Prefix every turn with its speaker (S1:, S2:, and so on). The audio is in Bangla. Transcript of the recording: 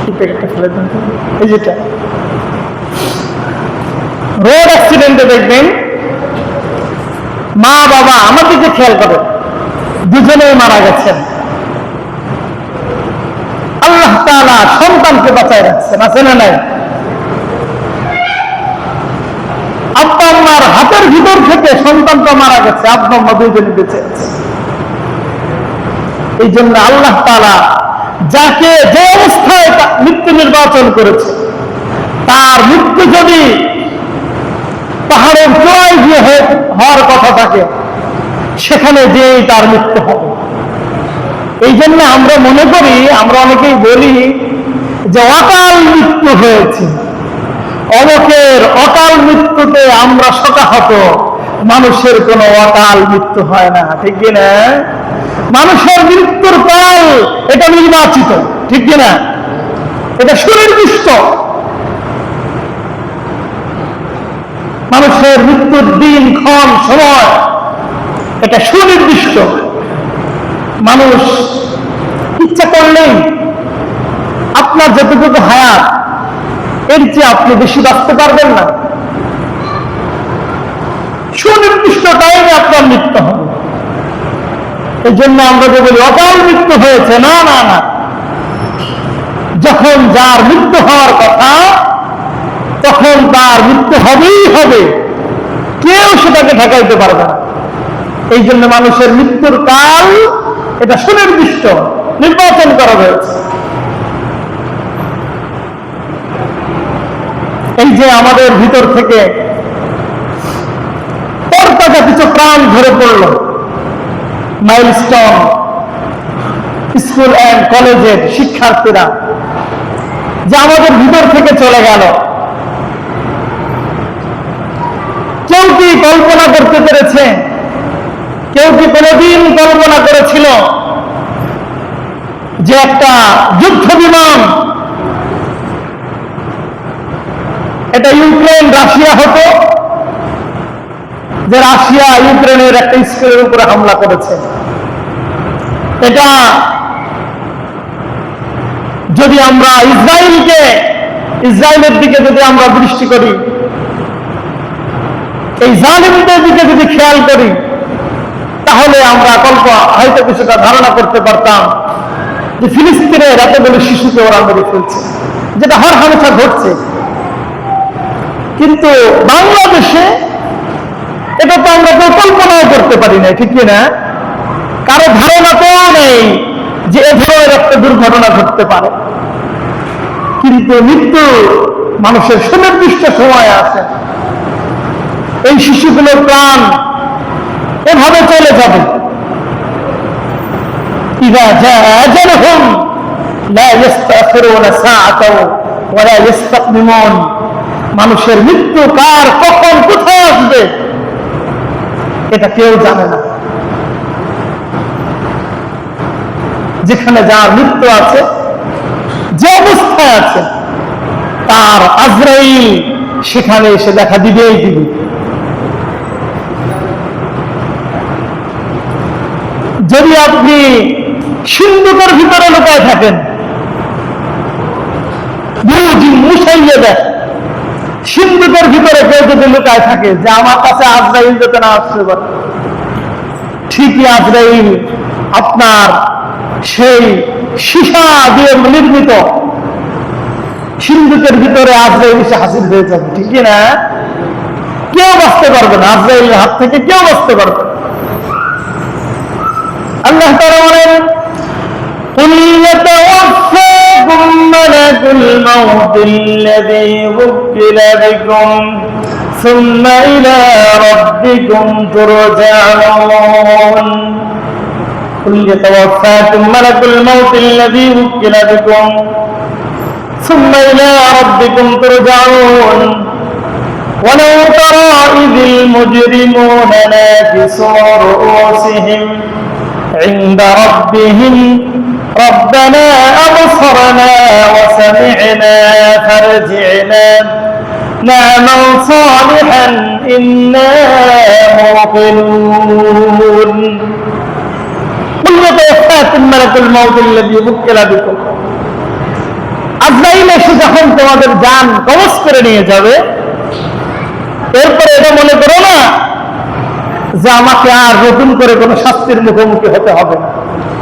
S1: এই প্যাকেটটা ফেলে দেন তো। এই যেটা রোড অ্যাক্সিডেন্টে দেখবেন মা বাবা আমার দিকে খেয়াল করেন, দুজনেই মারা গেছেন। আল্লাহ তাআলা সন্তানকে বাঁচায় রাখছেন, আছে না নাই? আব্বা আম্মার হাতের ভিতর থেকে সন্তানটা মারা গেছে, আব্বা আম্মা দুজনে বেঁচে আছে। এই জন্য আল্লাহ তাআলা যাকে যে অবস্থায় মৃত্যু নির্বাচন করেছে, তার মৃত্যু যদি পাহাড়ের চূড়ায় গিয়ে হওয়ার কথা থাকে, সেখানে যেই তার মৃত্যু হবে। এই জন্য আমরা মনে করি, আমরা অনেকেই বলি যে অকাল মৃত্যু হয়েছে, অমুকের অকাল মৃত্যুতে আমরা শোকাহত। মানুষের কোনো অকাল মৃত্যু হয় না, ঠিক কিনা? মানুষের মৃত্যুর কাল এটা নির্বাচিত, ঠিক কিনা? এটা সুনির্দিষ্ট। মানুষের মৃত্যুর দিন, ক্ষণ, সময় এটা সুনির্দিষ্ট। মানুষ ইচ্ছা করলেই আপনার যতটুকু হায়াত, এর চেয়ে আপনি বেশি বাঁচতে পারবেন না। সুনির্দিষ্ট টাইমে আপনার মৃত্যু হবে। এই জন্য আমরা যে বলি অকাল মৃত্যু হয়েছে, না না না, যখন যার মৃত্যু হওয়ার কথা তখন তার মৃত্যু হবেই হবে, কেউ সেটাকে ঠেকাইতে পারবে না। এই জন্য মানুষের মৃত্যুর কাল এটা সুনির্দিষ্ট, নির্বাচন করা হয়েছে। এই যে আমাদের ভিতর থেকে পরকাটা কিছু প্রাণ ধরে পড়ল, মাইলস্টোন স্কুল অ্যান্ড কলেজের শিক্ষার্থীরা, যে আমাদের ভিতর থেকে চলে গেল। কেউ কি কল্পনা করতে পেরেছে, কেউ কি কোনদিন কল্পনা করেছিল যে একটা যুদ্ধ বিমান এটা ইউক্রেন রাশিয়া হতো, যে রাশিয়া ইউক্রেনের একটা স্কুলের উপরে হামলা করেছে? এটা যদি আমরা ইসরায়েলের দিকে যদি আমরা দৃষ্টি করি, এই জালিমদের দিকে যদি খেয়াল করি, তাহলে আমরা হয়তো কিছুটা ধারণা করতে পারতাম যে ফিলিস্তিনের এতগুলো শিশুকে ওরা মেরে ফেলছে, যেটা হর হামেশা ঘটছে। কিন্তু বাংলাদেশে এটা তো আমরা কেউ কল্পনাও করতে পারি না, ঠিক কিনা? কারো ধারণাতেও নেই যে এ ধরনের একটা দুর্ঘটনা ঘটতে পারে। কিন্তু মৃত্যু মানুষের সুনির্দিষ্ট সময় আছে। এই শিশুগুলোর প্রাণ এভাবে চলে যাবে। ইযা জাআ আজালুহুম লা ইস্তাখিরুনা সাআতাও ওয়া লা ইস্তাকদিমুন। মানুষের মৃত্যু কার, কখন, কোথায় আসবে এটা কেউ জানে না। যেখানে যার মৃত্যু আছে, যে অবস্থায় আছে, তার আজরাইল সেখানে এসে দেখা দিবেই দিবে। যদি আপনি সিন্ধুকের ভিতরে লুকায় থাকেন, মুসাইয়ে দেয়, সিন্ধুকের ভিতরে কেউ যদি লুকায় থাকে যে আমার কাছে আজরাইল যাতে না আসতে পারে, ঠিকই আজরাইল আপনার সেই সীসা দিয়ে নির্মিত সিন্ধুকের ভিতরে আজরাইল এসে হাজির হয়ে যাবে, ঠিক না? কেউ বাঁচতে পারবে না, আজরাইলের হাত থেকে কেউ বাঁচতে পারবে না। আল্লাহ তাআলা বলেন, কুল ইয়াতাওয়াফাকুম মালাকুল মাউতিল্লাযী ওয়াক্কিলা বিকুম সুম্মা ইলা রাব্বিকুম তুরজাউন। কুল ইয়াতাওয়াফাকুম মালাকুল মাউতিল্লাযী ওয়াক্কিলা বিকুম সুম্মা ইলা রাব্বিকুম তুরজাউন। ওয়ালাউ তারা ইযিল মুজরিমুনা নাকিসু রুউসিহিম عند ربهم ربنا أبصرنا وسمعنا فارجعنا نعمل صالحا إنا موقنون قل يتوفاكم ملك الموت الذي وكل بكم আজরাইল এসে যখন তোমাদের জান কবজ করে নিয়ে যাবে, এরপরে এটা মনে করো না যে আমাকে আর নতুন করে কোনো শাস্তির মুখোমুখি হতে হবে না।